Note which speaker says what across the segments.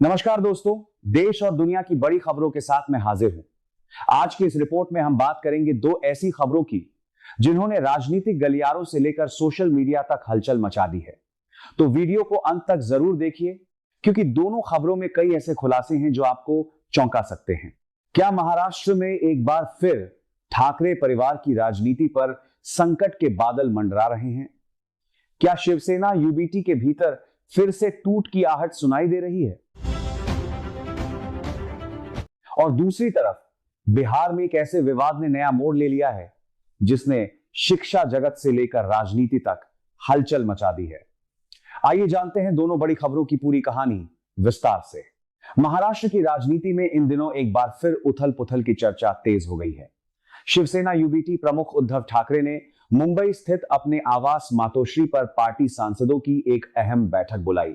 Speaker 1: नमस्कार दोस्तों, देश और दुनिया की बड़ी खबरों के साथ मैं हाजिर हूं। आज की इस रिपोर्ट में हम बात करेंगे दो ऐसी खबरों की जिन्होंने राजनीतिक गलियारों से लेकर सोशल मीडिया तक हलचल मचा दी है। तो वीडियो को अंत तक जरूर देखिए क्योंकि दोनों खबरों में कई ऐसे खुलासे हैं जो आपको चौंका सकते हैं। क्या महाराष्ट्र में एक बार फिर ठाकरे परिवार की राजनीति पर संकट के बादल मंडरा रहे हैं? क्या शिवसेना यूबीटी के भीतर फिर से टूट की आहट सुनाई दे रही है? और दूसरी तरफ बिहार में एक ऐसे विवाद ने नया मोड़ ले लिया है जिसने शिक्षा जगत से लेकर राजनीति तक हलचल मचा दी है। आइए जानते हैं दोनों बड़ी खबरों की पूरी कहानी विस्तार से। महाराष्ट्र की राजनीति में इन दिनों एक बार फिर उथल पुथल की चर्चा तेज हो गई है। शिवसेना यूबीटी प्रमुख उद्धव ठाकरे ने मुंबई स्थित अपने आवास मातोश्री पर पार्टी सांसदों की एक अहम बैठक बुलाई।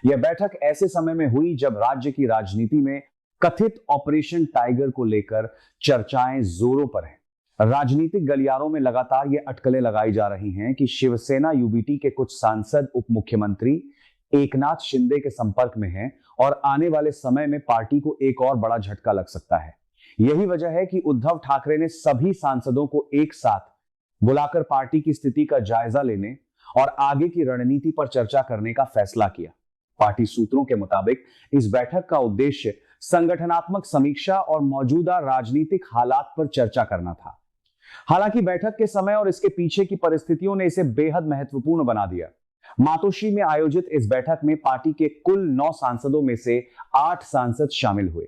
Speaker 1: यह बैठक ऐसे समय में हुई जब राज्य की राजनीति में कथित ऑपरेशन टाइगर को लेकर चर्चाएं जोरों पर हैं। राजनीतिक गलियारों में लगातार ये अटकलें लगाई जा रही हैं कि शिवसेना यूबीटी के कुछ सांसद उप मुख्यमंत्री एकनाथ शिंदे के संपर्क में हैं और आने वाले समय में पार्टी को एक और बड़ा झटका लग सकता है। यही वजह है कि उद्धव ठाकरे ने सभी सांसदों को एक साथ बुलाकर पार्टी की स्थिति का जायजा लेने और आगे की रणनीति पर चर्चा करने का फैसला किया। पार्टी सूत्रों के मुताबिक इस बैठक का उद्देश्य संगठनात्मक समीक्षा और मौजूदा राजनीतिक हालात पर चर्चा करना था। हालांकि बैठक के समय और इसके पीछे की परिस्थितियों ने इसे बेहद महत्वपूर्ण बना दिया। मातोश्री में आयोजित इस बैठक में पार्टी के कुल 9 सांसदों में से 8 सांसद शामिल हुए।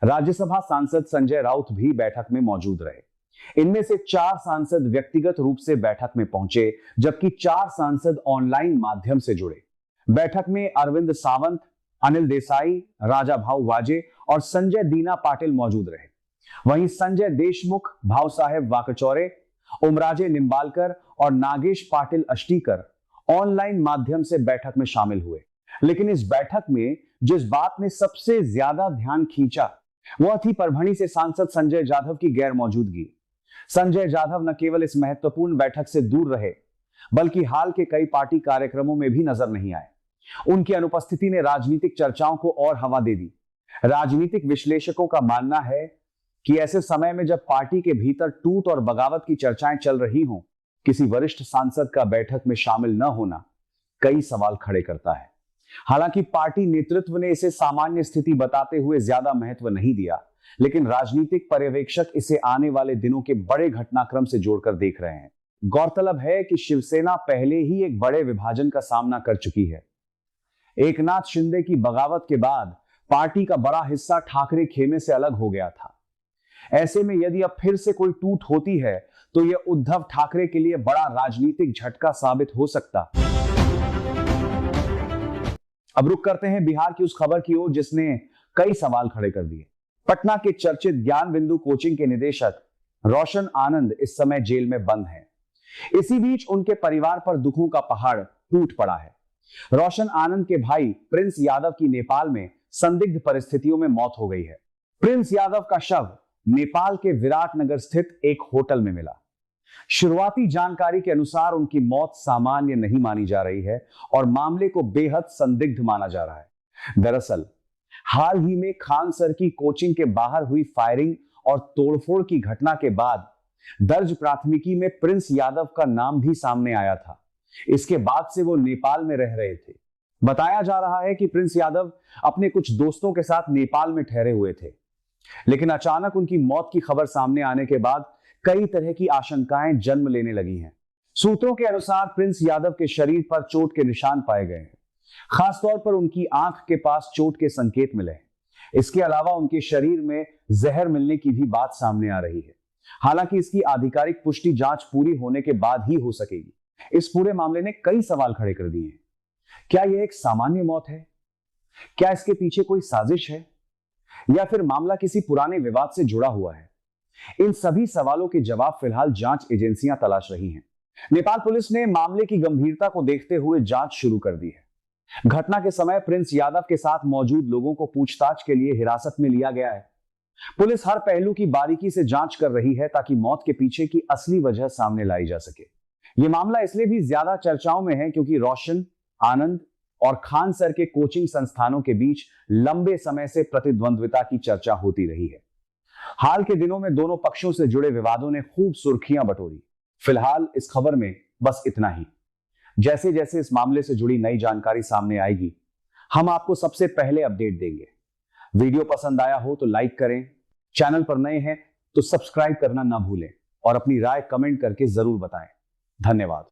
Speaker 1: राज्यसभा सांसद संजय राउत भी बैठक में मौजूद रहे। इनमें से 4 सांसद व्यक्तिगत रूप से बैठक में पहुंचे जबकि 4 सांसद ऑनलाइन माध्यम से जुड़े। बैठक में अरविंद सावंत, अनिल देसाई, राजा भाऊ वाजे और संजय दीना पाटिल मौजूद रहे। वहीं संजय देशमुख, भाव साहेब वाकचौरे, उमराजे निंबालकर और नागेश पाटिल अष्टीकर ऑनलाइन माध्यम से बैठक में शामिल हुए। लेकिन इस बैठक में जिस बात ने सबसे ज्यादा ध्यान खींचा वह थी परभणी से सांसद संजय जाधव की गैर मौजूदगी। संजय जाधव न केवल इस महत्वपूर्ण बैठक से दूर रहे बल्कि हाल के कई पार्टी कार्यक्रमों में भी नजर नहीं आए। उनकी अनुपस्थिति ने राजनीतिक चर्चाओं को और हवा दे दी। राजनीतिक विश्लेषकों का मानना है कि ऐसे समय में जब पार्टी के भीतर टूट और बगावत की चर्चाएं चल रही हों, किसी वरिष्ठ सांसद का बैठक में शामिल न होना कई सवाल खड़े करता है। हालांकि पार्टी नेतृत्व ने इसे सामान्य स्थिति बताते हुए ज्यादा महत्व नहीं दिया, लेकिन राजनीतिक पर्यवेक्षक इसे आने वाले दिनों के बड़े घटनाक्रम से जोड़कर देख रहे हैं। गौरतलब है कि शिवसेना पहले ही एक बड़े विभाजन का सामना कर चुकी है। एकनाथ शिंदे की बगावत के बाद पार्टी का बड़ा हिस्सा ठाकरे खेमे से अलग हो गया था। ऐसे में यदि अब फिर से कोई टूट होती है तो यह उद्धव ठाकरे के लिए बड़ा राजनीतिक झटका साबित हो सकता। अब रुक करते हैं बिहार की उस खबर की ओर जिसने कई सवाल खड़े कर दिए। पटना के चर्चित ज्ञान बिंदु कोचिंग के निदेशक रोशन आनंद इस समय जेल में बंद हैं। इसी बीच उनके परिवार पर दुखों का पहाड़ टूट पड़ा है। रोशन आनंद के भाई प्रिंस यादव की नेपाल में संदिग्ध परिस्थितियों में मौत हो गई है। प्रिंस यादव का शव नेपाल के विराटनगर स्थित एक होटल में मिला। शुरुआती जानकारी के अनुसार उनकी मौत सामान्य नहीं मानी जा रही है और मामले को बेहद संदिग्ध माना जा रहा है। दरअसल हाल ही में खान सर की कोचिंग के बाहर हुई फायरिंग और तोड़फोड़ की घटना के बाद दर्ज प्राथमिकी में प्रिंस यादव का नाम भी सामने आया था। इसके बाद से वो नेपाल में रह रहे थे। बताया जा रहा है कि प्रिंस यादव अपने कुछ दोस्तों के साथ नेपाल में ठहरे हुए थे, लेकिन अचानक उनकी मौत की खबर सामने आने के बाद कई तरह की आशंकाएं जन्म लेने लगी हैं। सूत्रों के अनुसार प्रिंस यादव के शरीर पर चोट के निशान पाए गए हैं। खासतौर पर उनकी आंख के पास चोट के संकेत मिले हैं। इसके अलावा उनके शरीर में जहर मिलने की भी बात सामने आ रही है। हालांकि इसकी आधिकारिक पुष्टि जांच पूरी होने के बाद ही हो सकेगी। इस पूरे मामले ने कई सवाल खड़े कर दिए हैं। क्या यह एक सामान्य मौत है? क्या इसके पीछे कोई साजिश है या फिर मामला किसी पुराने विवाद से जुड़ा हुआ है? इन सभी सवालों के जवाब फिलहाल जांच एजेंसियां तलाश रही हैं। नेपाल पुलिस ने मामले की गंभीरता को देखते हुए जांच शुरू कर दी है। घटना के समय प्रिंस यादव के साथ मौजूद लोगों को पूछताछ के लिए हिरासत में लिया गया है। पुलिस हर पहलू की बारीकी से जांच कर रही है ताकि मौत के पीछे की असली वजह सामने लाई जा सके। यह मामला इसलिए भी ज्यादा चर्चाओं में है क्योंकि रोशन, आनंद और खान सर के कोचिंग संस्थानों के बीच लंबे समय से प्रतिद्वंद्विता की चर्चा होती रही है। हाल के दिनों में दोनों पक्षों से जुड़े विवादों ने खूब सुर्खियां बटोरी। फिलहाल इस खबर में बस इतना ही। जैसे जैसे इस मामले से जुड़ी नई जानकारी सामने आएगी, हम आपको सबसे पहले अपडेट देंगे। वीडियो पसंद आया हो तो लाइक करें, चैनल पर नए हैं तो सब्सक्राइब करना ना भूलें और अपनी राय कमेंट करके जरूर बताएं। धन्यवाद।